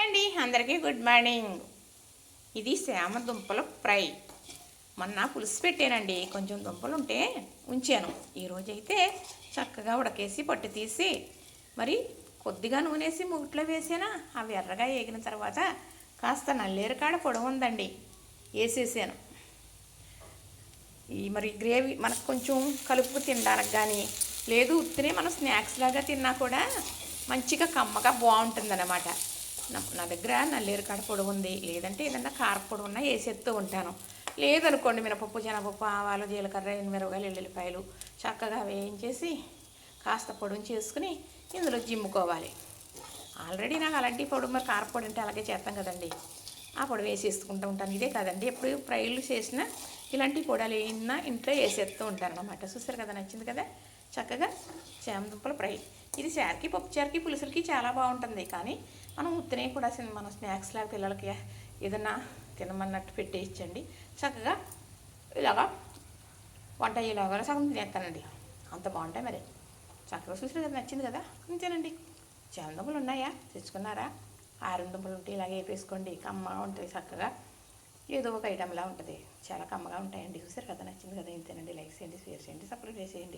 అండి, అందరికీ good morning. ఇది శ్యామ దుంపల ఫ్రై. మొన్న పులుసు పెట్టానండి, కొంచెం దుంపలు ఉంటే ఉంచాను. ఈరోజైతే చక్కగా ఉడకేసి పట్టు తీసి మరి కొద్దిగా నూనెసి మూట్లో వేసానా. అవి ఎర్రగా వేగిన తర్వాత కాస్త నల్లేరు కాడ పొడవు ఉందండి, వేసేసాను. ఈ మరి గ్రేవీ మనకు కొంచెం కలుపు తినడానికి కానీ లేదు, ఉత్తినే మనం స్నాక్స్ లాగా తిన్నా కూడా మంచిగా కమ్మగా బాగుంటుంది అన్నమాట. నా దగ్గర నల్లేరు కాడ పొడవు ఉంది, లేదంటే ఏదన్నా కారపొడి ఉన్నా వేసేస్తూ ఉంటాను. లేదనుకోండి మినపప్పు, శనగపప్పు, ఆవాలు, జీలకర్ర, ఎనిమిరపకాయలు, ఎల్లుల్లిపాయలు చక్కగా వేయించేసి కాస్త పొడిని చేసుకుని ఇందులో జిమ్ముకోవాలి. ఆల్రెడీ నాకు అలాంటి పొడి, మరి కారపొడి అంటే అలాగే చేస్తాం కదండి, ఆ పొడి వేసేసుకుంటూ ఉంటాను. ఇదే కదండి, ఎప్పుడు ఫ్రైలు చేసినా ఇలాంటి పొడాలు ఏమన్నా ఇంట్లో వేసేస్తూ ఉంటాను అన్నమాట. చూసారు కదా, నచ్చింది కదా చక్కగా చామదుంపల ఫ్రై. ఇది చారుకి, పప్పు చారుకి, పులుసులకి చాలా బాగుంటుంది. కానీ మనం ఉత్తనే కూడా మనం స్నాక్స్ లాగా పిల్లలకి ఏదన్నా తినమన్నట్టు పెట్టేయించండి. చక్కగా ఇలాగా వంట ఇలాగా సగం తినేస్తానండి, అంత బాగుంటాయి. మరి చక్కగా చూసారు కదా, నచ్చింది కదా, అంతేనండి. చామదుంపలు ఉన్నాయా, తెచ్చుకున్నారా? ఆరు దుంపలు ఉంటే ఇలాగే వేపేసుకోండి, కమ్మగా ఉంటుంది. చక్కగా ఏదో ఒక ఐటెంలా ఉంటుంది, చాలా కమ్మగా ఉంటాయండి. చూసారు కదా, నచ్చింది కదా, ఇంతేనండి. లైక్ చేయండి, షేర్ చేయండి, సబ్స్క్రైబ్ చేసేయండి.